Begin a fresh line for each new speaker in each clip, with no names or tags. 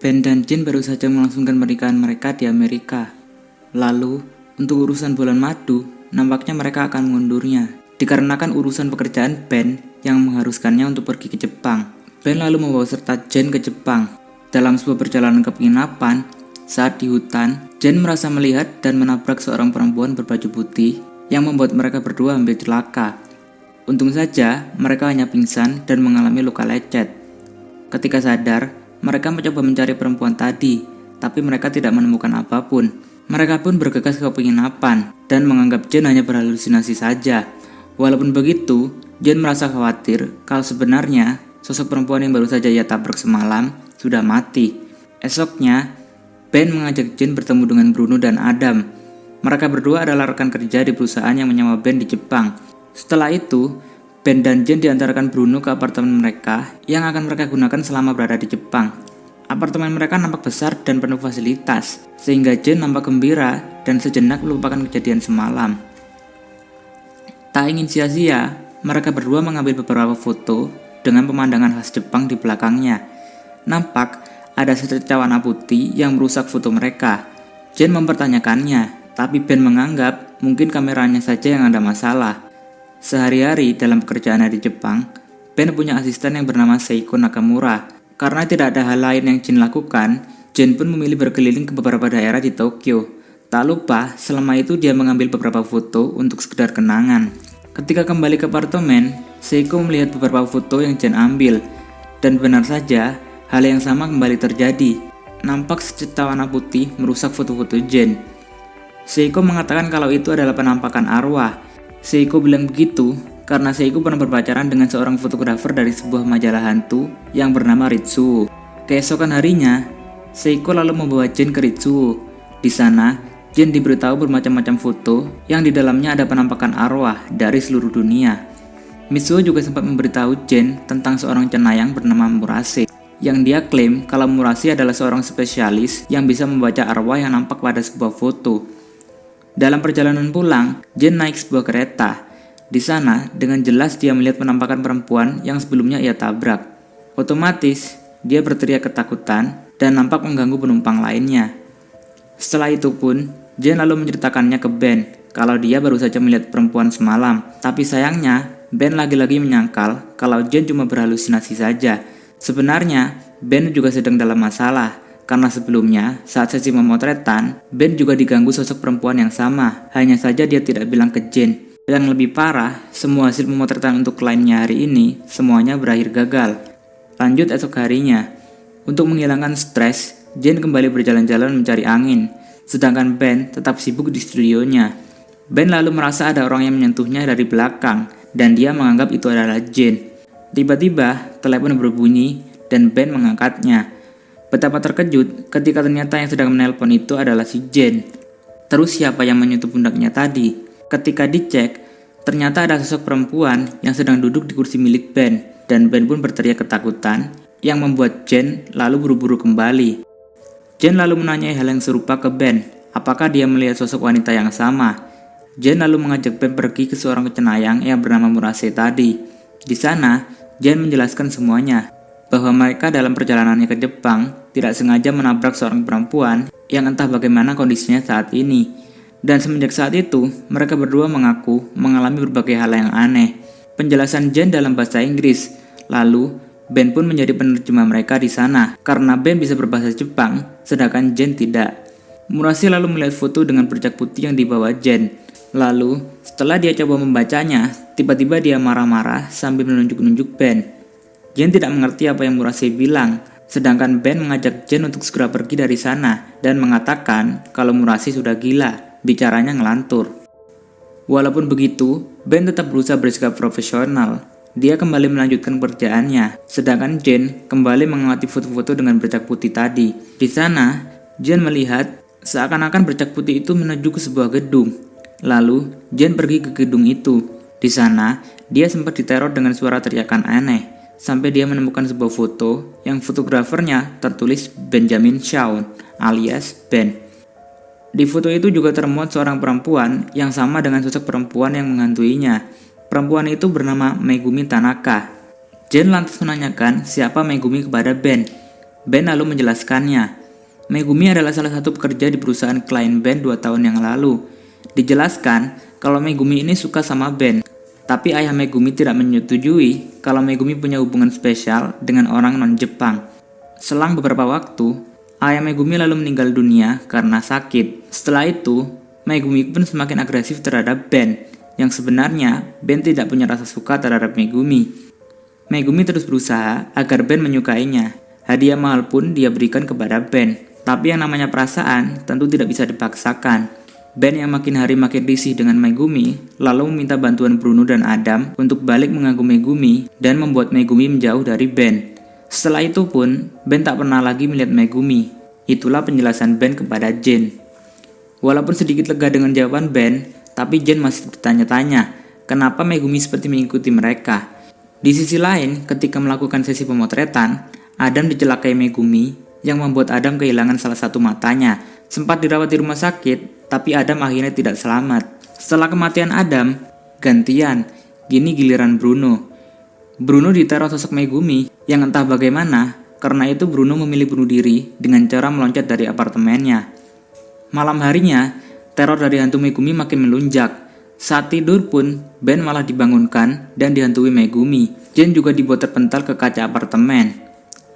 Ben dan Jin baru saja melangsungkan pernikahan mereka di Amerika. Lalu, untuk urusan bulan madu, nampaknya mereka akan mengundurnya. Dikarenakan urusan pekerjaan Ben yang mengharuskannya untuk pergi ke Jepang. Ben lalu membawa serta Jen ke Jepang. Dalam sebuah perjalanan ke penginapan, saat di hutan, Jen merasa melihat dan menabrak seorang perempuan berbaju putih yang membuat mereka berdua hampir celaka. Untung saja, mereka hanya pingsan dan mengalami luka lecet. Ketika sadar, mereka mencoba mencari perempuan tadi, tapi mereka tidak menemukan apapun. Mereka pun bergegas ke penginapan dan menganggap Jen hanya berhalusinasi saja. Walaupun begitu, Jen merasa khawatir kalau sebenarnya sosok perempuan yang baru saja ia tabrak semalam sudah mati. Esoknya, Ben mengajak Jen bertemu dengan Bruno dan Adam. Mereka berdua adalah rekan kerja di perusahaan yang menyewa Ben di Jepang. Setelah itu, Ben dan Jen diantarkan Bruno ke apartemen mereka yang akan mereka gunakan selama berada di Jepang. Apartemen mereka nampak besar dan penuh fasilitas, sehingga Jen nampak gembira dan sejenak melupakan kejadian semalam. Tak ingin sia-sia, mereka berdua mengambil beberapa foto dengan pemandangan khas Jepang di belakangnya. Nampak ada secercah warna putih yang merusak foto mereka. Jen mempertanyakannya, tapi Ben menganggap mungkin kameranya saja yang ada masalah. Sehari-hari dalam pekerjaannya di Jepang, Ben punya asisten yang bernama Seiko Nakamura. Karena tidak ada hal lain yang Jin lakukan, Jen pun memilih berkeliling ke beberapa daerah di Tokyo. Tak lupa, selama itu dia mengambil beberapa foto untuk sekedar kenangan. Ketika kembali ke apartemen, Seiko melihat beberapa foto yang Jen ambil. Dan benar saja, hal yang sama kembali terjadi. Nampak secercah warna putih merusak foto-foto Jen. Seiko mengatakan kalau itu adalah penampakan arwah. Seiko bilang begitu karena Seiko pernah berpacaran dengan seorang fotografer dari sebuah majalah hantu yang bernama Ritsuo. Keesokan harinya, Seiko lalu membawa Jen ke Ritsuo. Di sana, Jen diberitahu bermacam-macam foto yang di dalamnya ada penampakan arwah dari seluruh dunia. Mitsuo juga sempat memberitahu Jen tentang seorang cenayang bernama Murase, yang dia klaim kalau Murase adalah seorang spesialis yang bisa membaca arwah yang nampak pada sebuah foto. Dalam perjalanan pulang, Jen naik sebuah kereta. Di sana, dengan jelas dia melihat penampakan perempuan yang sebelumnya ia tabrak. Otomatis, dia berteriak ketakutan dan nampak mengganggu penumpang lainnya. Setelah itu pun, Jen lalu menceritakannya ke Ben kalau dia baru saja melihat perempuan semalam. Tapi sayangnya, Ben lagi-lagi menyangkal kalau Jen cuma berhalusinasi saja. Sebenarnya, Ben juga sedang dalam masalah. Karena sebelumnya, saat sesi pemotretan, Ben juga diganggu sosok perempuan yang sama. Hanya saja dia tidak bilang ke Jen. Yang lebih parah, semua hasil pemotretan untuk kliennya hari ini, semuanya berakhir gagal. Lanjut esok harinya. Untuk menghilangkan stres, Jen kembali berjalan-jalan mencari angin. Sedangkan Ben tetap sibuk di studionya. Ben lalu merasa ada orang yang menyentuhnya dari belakang, dan dia menganggap itu adalah Jen. Tiba-tiba, telepon berbunyi, dan Ben mengangkatnya. Betapa terkejut ketika ternyata yang sedang menelpon itu adalah si Jen. Terus siapa yang menyentuh pundaknya tadi? Ketika dicek, ternyata ada sosok perempuan yang sedang duduk di kursi milik Ben. Dan Ben pun berteriak ketakutan yang membuat Jen lalu buru-buru kembali. Jen lalu menanyai hal yang serupa ke Ben. Apakah dia melihat sosok wanita yang sama? Jen lalu mengajak Ben pergi ke seorang cenayang yang bernama Murase tadi. Di sana, Jen menjelaskan semuanya. Bahwa mereka dalam perjalanannya ke Jepang tidak sengaja menabrak seorang perempuan yang entah bagaimana kondisinya saat ini. Dan semenjak saat itu, mereka berdua mengaku mengalami berbagai hal yang aneh. Penjelasan Jen dalam bahasa Inggris. Lalu, Ben pun menjadi penerjemah mereka di sana karena Ben bisa berbahasa Jepang, sedangkan Jen tidak. Murase lalu melihat foto dengan bercak putih yang dibawa Jen. Lalu, setelah dia coba membacanya, tiba-tiba dia marah-marah sambil menunjuk-nunjuk Ben. Jen tidak mengerti apa yang Murase bilang, sedangkan Ben mengajak Jen untuk segera pergi dari sana dan mengatakan kalau Murase sudah gila, bicaranya ngelantur. Walaupun begitu, Ben tetap berusaha bersikap profesional. Dia kembali melanjutkan pekerjaannya, sedangkan Jen kembali mengamati foto-foto dengan bercak putih tadi. Di sana, Jen melihat seakan-akan bercak putih itu menuju ke sebuah gedung. Lalu, Jen pergi ke gedung itu. Di sana, dia sempat diteror dengan suara teriakan aneh. Sampai dia menemukan sebuah foto yang fotografernya tertulis Benjamin Shawn alias Ben. Di foto itu juga termuat seorang perempuan yang sama dengan sosok perempuan yang menghantuinya. Perempuan itu bernama Megumi Tanaka. Jen lantas menanyakan siapa Megumi kepada Ben. Ben lalu menjelaskannya. Megumi adalah salah satu pekerja di perusahaan klien Ben 2 tahun yang lalu. Dijelaskan kalau Megumi ini suka sama Ben, tapi ayah Megumi tidak menyetujui kalau Megumi punya hubungan spesial dengan orang non-Jepang. Selang beberapa waktu, ayah Megumi lalu meninggal dunia karena sakit. Setelah itu, Megumi pun semakin agresif terhadap Ben, yang sebenarnya Ben tidak punya rasa suka terhadap Megumi. Megumi terus berusaha agar Ben menyukainya. Hadiah mahal pun dia berikan kepada Ben. Tapi yang namanya perasaan tentu tidak bisa dipaksakan. Ben yang makin hari makin risih dengan Megumi, lalu meminta bantuan Bruno dan Adam untuk balik mengganggu Megumi dan membuat Megumi menjauh dari Ben. Setelah itu pun, Ben tak pernah lagi melihat Megumi. Itulah penjelasan Ben kepada Jen. Walaupun sedikit lega dengan jawaban Ben, tapi Jen masih bertanya-tanya, kenapa Megumi seperti mengikuti mereka. Di sisi lain, ketika melakukan sesi pemotretan, Adam dicelakai Megumi yang membuat Adam kehilangan salah satu matanya. Sempat dirawat di rumah sakit, tapi Adam akhirnya tidak selamat. Setelah kematian Adam, gantian, gini giliran Bruno. Bruno diteror sosok Megumi yang entah bagaimana, karena itu Bruno memilih bunuh diri dengan cara meloncat dari apartemennya. Malam harinya, teror dari hantu Megumi makin melunjak. Saat tidur pun, Ben malah dibangunkan dan dihantui Megumi. Jen juga dibuat terpental ke kaca apartemen.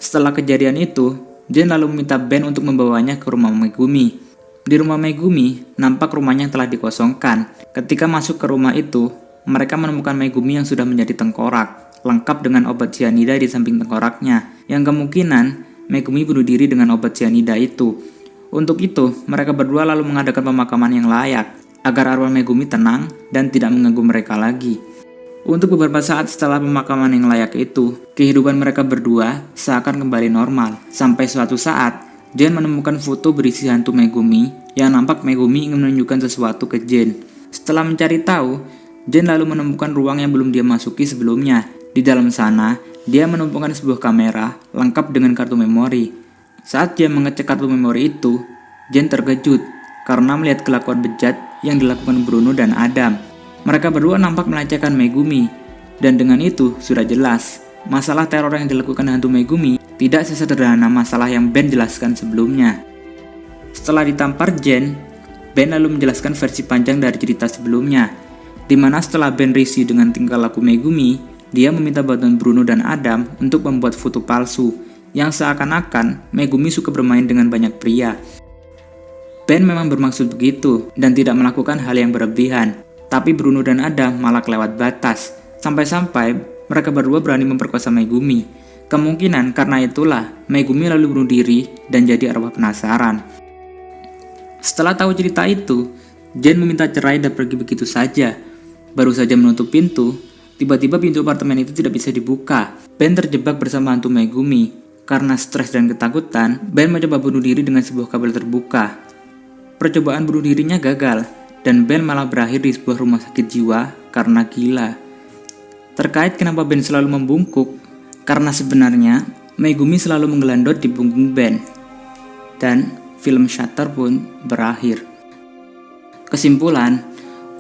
Setelah kejadian itu, Jen lalu meminta Ben untuk membawanya ke rumah Megumi. Di rumah Megumi, nampak rumahnya telah dikosongkan. Ketika masuk ke rumah itu, mereka menemukan Megumi yang sudah menjadi tengkorak, lengkap dengan obat cyanida di samping tengkoraknya, yang kemungkinan Megumi bunuh diri dengan obat cyanida itu. Untuk itu, mereka berdua lalu mengadakan pemakaman yang layak, agar arwah Megumi tenang dan tidak mengganggu mereka lagi. Untuk beberapa saat setelah pemakaman yang layak itu, kehidupan mereka berdua seakan kembali normal. Sampai suatu saat, Jen menemukan foto berisi hantu Megumi yang nampak Megumi ingin menunjukkan sesuatu ke Jen. Setelah mencari tahu, Jen lalu menemukan ruang yang belum dia masuki sebelumnya. Di dalam sana, dia menemukan sebuah kamera lengkap dengan kartu memori. Saat dia mengecek kartu memori itu, Jen terkejut karena melihat kelakuan bejat yang dilakukan Bruno dan Adam. Mereka berdua nampak melecehkan Megumi, dan dengan itu sudah jelas, masalah teror yang dilakukan hantu Megumi tidak sesederhana masalah yang Ben jelaskan sebelumnya. Setelah ditampar Jen, Ben lalu menjelaskan versi panjang dari cerita sebelumnya, di mana setelah Ben risih dengan tingkah laku Megumi, dia meminta bantuan Bruno dan Adam untuk membuat foto palsu, yang seakan-akan Megumi suka bermain dengan banyak pria. Ben memang bermaksud begitu, dan tidak melakukan hal yang berlebihan. Tapi Bruno dan Adam malah kelewat batas, sampai-sampai mereka berdua berani memperkosa Megumi. Kemungkinan karena itulah Megumi lalu bunuh diri dan jadi arwah penasaran. Setelah tahu cerita itu, Jen meminta cerai dan pergi begitu saja. Baru saja menutup pintu, tiba-tiba pintu apartemen itu tidak bisa dibuka. Ben terjebak bersama hantu Megumi. Karena stres dan ketakutan, Ben mencoba bunuh diri dengan sebuah kabel terbuka. Percobaan bunuh dirinya gagal, dan Ben malah berakhir di sebuah rumah sakit jiwa karena gila. Terkait kenapa Ben selalu membungkuk, karena sebenarnya Megumi selalu menggelandot di punggung Ben. Dan film Shutter pun berakhir. Kesimpulan,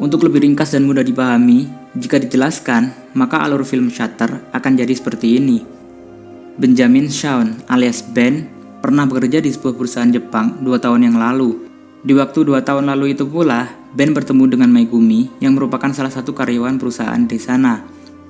untuk lebih ringkas dan mudah dipahami, jika dijelaskan, maka alur film Shutter akan jadi seperti ini. Benjamin Shawn alias Ben pernah bekerja di sebuah perusahaan Jepang 2 tahun yang lalu. Di waktu 2 tahun lalu itu pula, Ben bertemu dengan Megumi yang merupakan salah satu karyawan perusahaan di sana.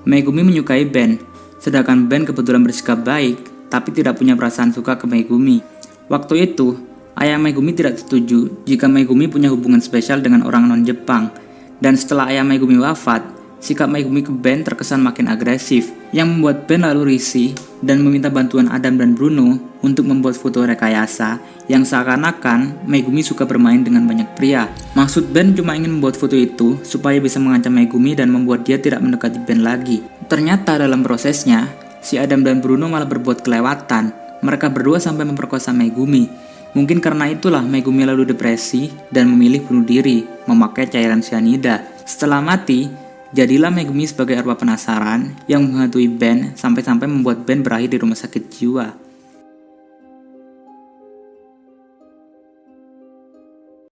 Megumi menyukai Ben, sedangkan Ben kebetulan bersikap baik, tapi tidak punya perasaan suka ke Megumi. Waktu itu, ayah Megumi tidak setuju jika Megumi punya hubungan spesial dengan orang non-Jepang. Dan setelah ayah Megumi wafat, sikap Megumi ke Ben terkesan makin agresif, yang membuat Ben lalu risih dan meminta bantuan Adam dan Bruno untuk membuat foto rekayasa yang seakan-akan Megumi suka bermain dengan banyak pria. Maksud Ben cuma ingin membuat foto itu supaya bisa mengancam Megumi dan membuat dia tidak mendekati Ben lagi. Ternyata dalam prosesnya, si Adam dan Bruno malah berbuat kelewatan. Mereka berdua sampai memperkosa Megumi. Mungkin karena itulah Megumi lalu depresi dan memilih bunuh diri memakai cairan cyanida. Setelah mati, jadilah Megumi sebagai arwah penasaran yang menghantui Ben sampai-sampai membuat Ben berakhir di rumah sakit jiwa.